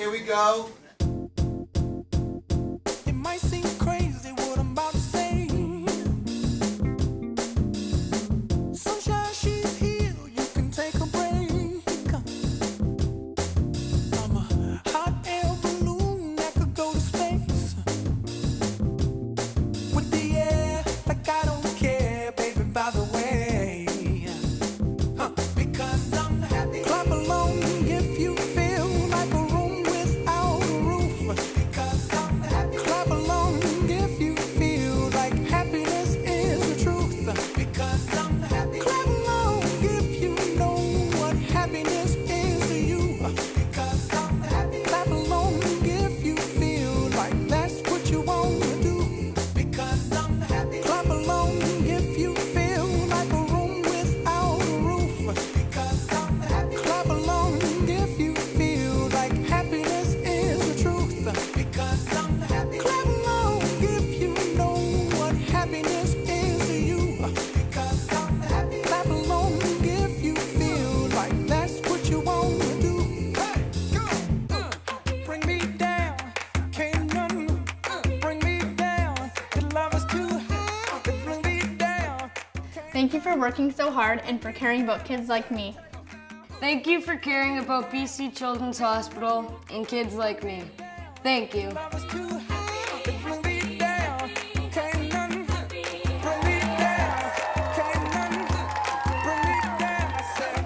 here we go. It might seem crazy what I'm about to say. Sunshine, she's here, you can take a break. I'm a hot air balloon that could go to space. With the air, like I don't care, baby, by the way. Because I'm happy. Clap along if you feel like a room without a roof. Because I'm happy. Clap along if you feel like happiness is the truth. Because I'm happy. Clap along if you know what happiness is to you. Because I'm happy. Clap along if you feel like that's what you want to do. Because I'm happy. Clap along if you feel like a room without a roof. Because I'm happy. Clap along if you feel like happiness is the truth. Because I'm happy. Clap along if you know what happiness is to you. Because I'm happy. Clap along if you feel like that's what you want to do. Hey, go. Bring me down, can't none bring me down. The love is too high to bring me down. Thank you for working so hard and for caring about kids like me. Thank you for caring about BC Children's Hospital and kids like me. Thank you. Love is too high to bring me down. Can't none bring me down. Can't none bring me down. I said,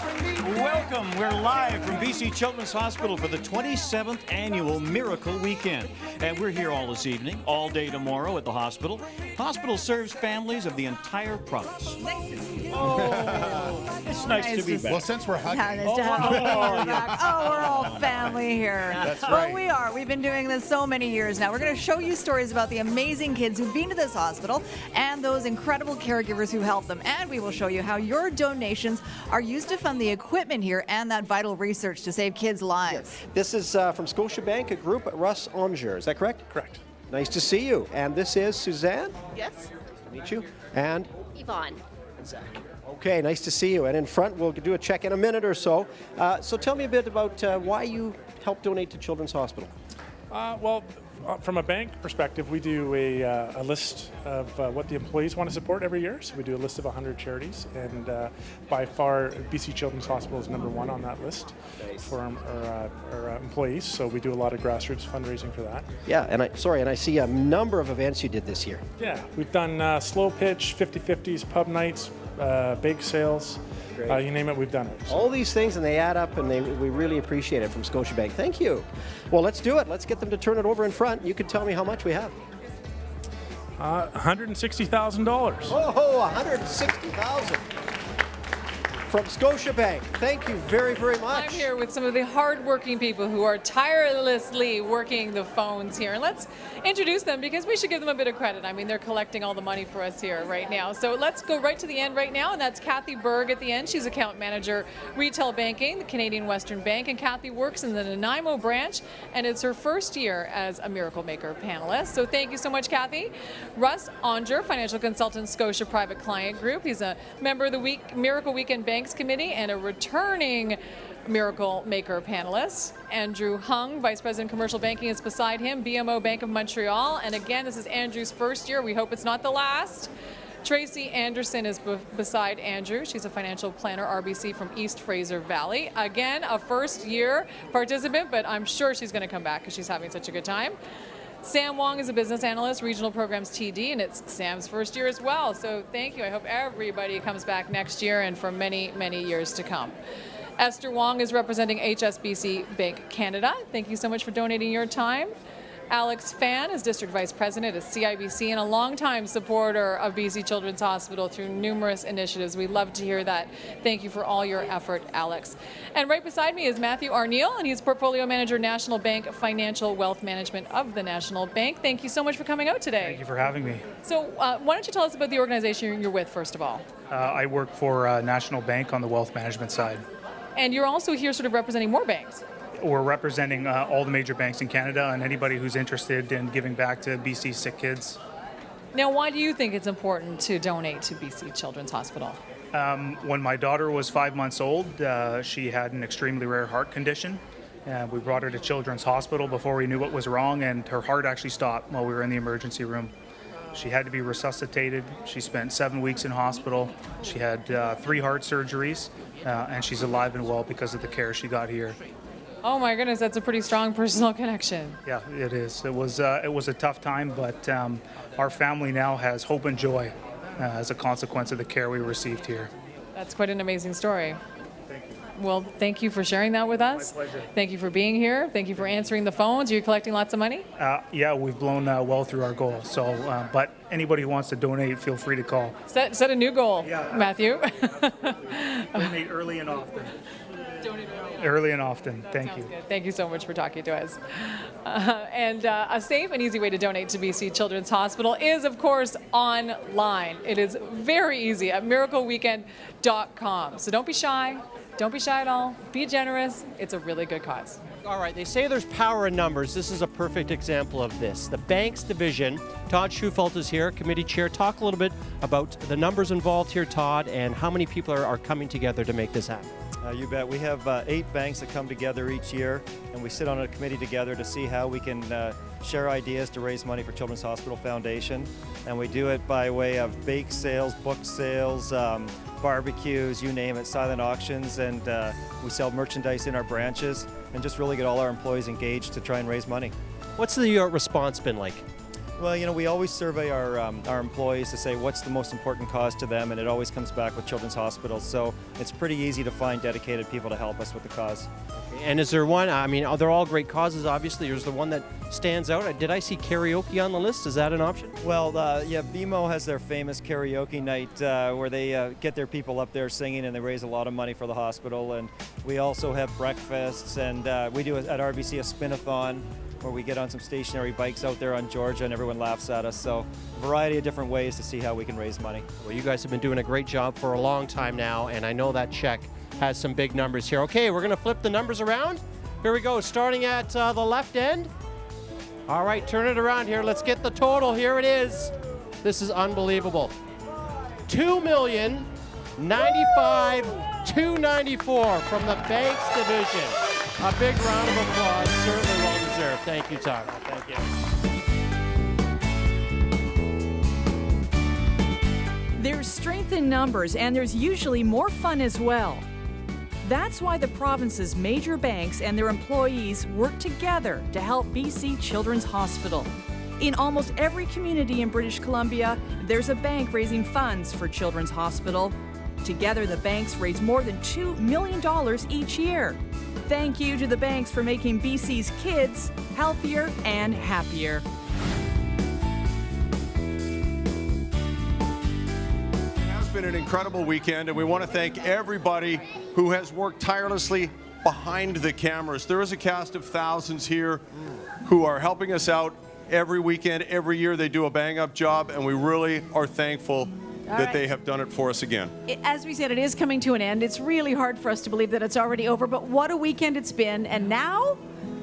bring me down. Welcome. We're live from BC Children's Hospital for the 27th Annual Miracle Weekend. And we're here all this evening, all day tomorrow at the hospital. Hospital serves families of the entire province. It's nice to be back. Well, since we're hugging, Yeah, nice to have you back. Oh, we're all family here. That's Well, right. we are. We've been doing this so many years now. We're going to show you stories about the amazing kids who've been to this hospital and those incredible caregivers who help them. And we will show you how your donations are used to fund the equipment here and that vital research to save kids' lives. This is from Scotiabank, a group, Russ Onger. Is that correct? Correct. Nice to see you. And this is Suzanne. Yes. Nice to meet you. And Yvonne. Zach. Okay, nice to see you. And in front, we'll do a check in a minute or so. So tell me a bit about why you help donate to Children's Hospital. From a bank perspective, we do a list of what the employees want to support every year. So we do a list of 100 charities, and by far, BC Children's Hospital is number one on that list for our employees. So we do a lot of grassroots fundraising for that. Yeah, and I see a number of events you did this year. Yeah, we've done slow pitch, 50-50s, pub nights, bake sales. You name it, we've done it. All these things, and they add up, and we really appreciate it from Scotiabank. Thank you. Well, let's do it. Let's get them to turn it over in front. You can tell me how much we have. $160,000. Oh, $160,000 from Scotiabank. Thank you very, very much. I'm here with some of the hardworking people who are tirelessly working the phones here. And let's introduce them because we should give them a bit of credit. I mean, they're collecting all the money for us here right now. So let's go right to the end right now, and that's Kathy Berg at the end. She's account manager, retail banking, the Canadian Western Bank, and Kathy works in the Nanaimo branch, and it's her first year as a Miracle Maker panelist. So thank you so much, Kathy. Russ Onger, financial consultant, Scotia Private Client Group. He's a member of the Miracle Weekend Banks Committee and a returning Miracle Maker panelist. Andrew Hung, Vice President Commercial Banking, is beside him, BMO Bank of Montreal. And again, this is Andrew's first year. We hope it's not the last. Tracy Anderson is beside Andrew. She's a financial planner, RBC from East Fraser Valley. Again, a first-year participant, but I'm sure she's going to come back because she's having such a good time. Sam Wong is a business analyst, regional programs TD, and it's Sam's first year as well. So thank you. I hope everybody comes back next year and for many, many years to come. Esther Wong is representing HSBC Bank Canada. Thank you so much for donating your time. Alex Fan is District Vice President at CIBC and a longtime supporter of BC Children's Hospital through numerous initiatives. We love to hear that. Thank you for all your effort, Alex. And right beside me is Matthew Arneal, and he's Portfolio Manager, National Bank Financial Wealth Management of the National Bank. Thank you so much for coming out today. Thank you for having me. So why don't you tell us about the organization you're with, first of all? I work for National Bank on the wealth management side. And you're also here sort of representing more banks. We're representing all the major banks in Canada and anybody who's interested in giving back to BC sick kids. Now, why do you think it's important to donate to BC Children's Hospital? When my daughter was 5 months old, she had an extremely rare heart condition, We brought her to Children's Hospital before we knew what was wrong, and her heart actually stopped while we were in the emergency room. She had to be resuscitated. She spent 7 weeks in hospital. She had 3 heart surgeries, and she's alive and well because of the care she got here. Oh my goodness, that's a pretty strong personal connection. Yeah, it is. It was a tough time, but our family now has hope and joy as a consequence of the care we received here. That's quite an amazing story. Well, thank you for sharing that with us. My pleasure. Thank you for being here. Thank you for answering the phones. Are you collecting lots of money? Yeah, we've blown well through our goal. So, but anybody who wants to donate, feel free to call. Set a new goal, Yeah. Matthew. Donate early and often. Early and often. Thank you. Good. Thank you so much for talking to us. And a safe and easy way to donate to BC Children's Hospital is, of course, online. It is very easy at miracleweekend.com. So don't be shy. Don't be shy at all. Be generous. It's a really good cause. All right, they say there's power in numbers. This is a perfect example of this. The Banks Division, Todd Schufelt is here, committee chair. Talk a little bit about the numbers involved here, Todd, and how many people are coming together to make this happen. You bet. We have 8 banks that come together each year, and we sit on a committee together to see how we can share ideas to raise money for Children's Hospital Foundation. And we do it by way of bake sales, book sales, barbecues, you name it, silent auctions, and we sell merchandise in our branches and just really get all our employees engaged to try and raise money. What's the response been like? Well, you know, we always survey our employees to say what's the most important cause to them, and it always comes back with Children's Hospitals. So it's pretty easy to find dedicated people to help us with the cause. And is there one, I mean, they're all great causes, obviously. There's the one that stands out. Did I see karaoke on the list? Is that an option? Well, yeah, BMO has their famous karaoke night where they get their people up there singing, and they raise a lot of money for the hospital. And we also have breakfasts, and we do at RBC a spin-a-thon, where we get on some stationary bikes out there on Georgia and everyone laughs at us. So a variety of different ways to see how we can raise money. Well, you guys have been doing a great job for a long time now, and I know that check has some big numbers here. Okay, we're going to flip the numbers around. Here we go, starting at the left end. All right, turn it around here. Let's get the total. Here it is. This is unbelievable. $2,095,294 from the Banks Division. A big round of applause, certainly well deserved. Thank you, Todd. Thank you. There's strength in numbers, and there's usually more fun as well. That's why the province's major banks and their employees work together to help BC Children's Hospital. In almost every community in British Columbia, there's a bank raising funds for Children's Hospital. Together, the banks raise more than $2 million each year. Thank you to the banks for making BC's kids healthier and happier. It has been an incredible weekend, and we want to thank everybody who has worked tirelessly behind the cameras. There is a cast of thousands here who are helping us out every weekend, every year. They do a bang-up job, and we really are thankful that they have done it for us again. As we said, it is coming to an end. It's really hard for us to believe that it's already over, but what a weekend it's been. And now,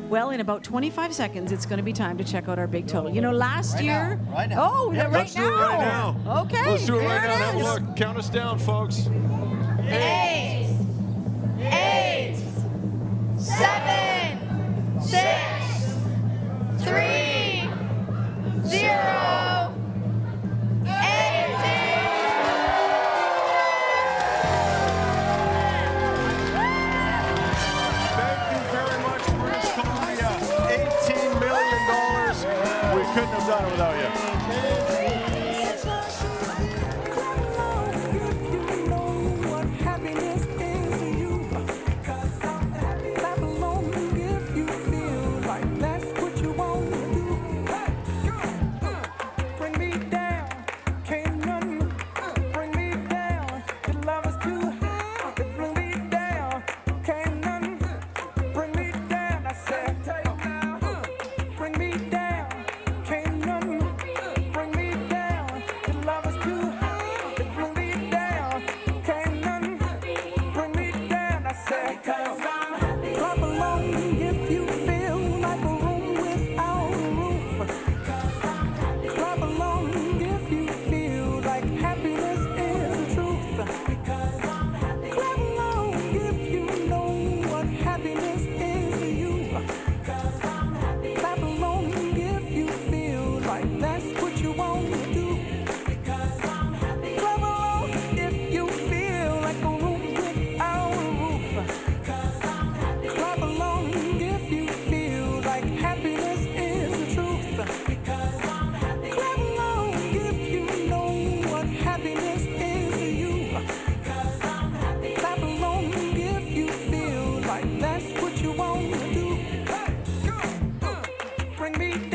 well, in about 25 seconds, it's going to be time to check out our big total. You know, last year... Right now. Oh, Yep, right let's now. do it right now. Okay. Let's do it here right now. Have a is. look. Count us down, folks. 8, 7, 6, 3, 0. $18 million. We couldn't have done it without you. bring me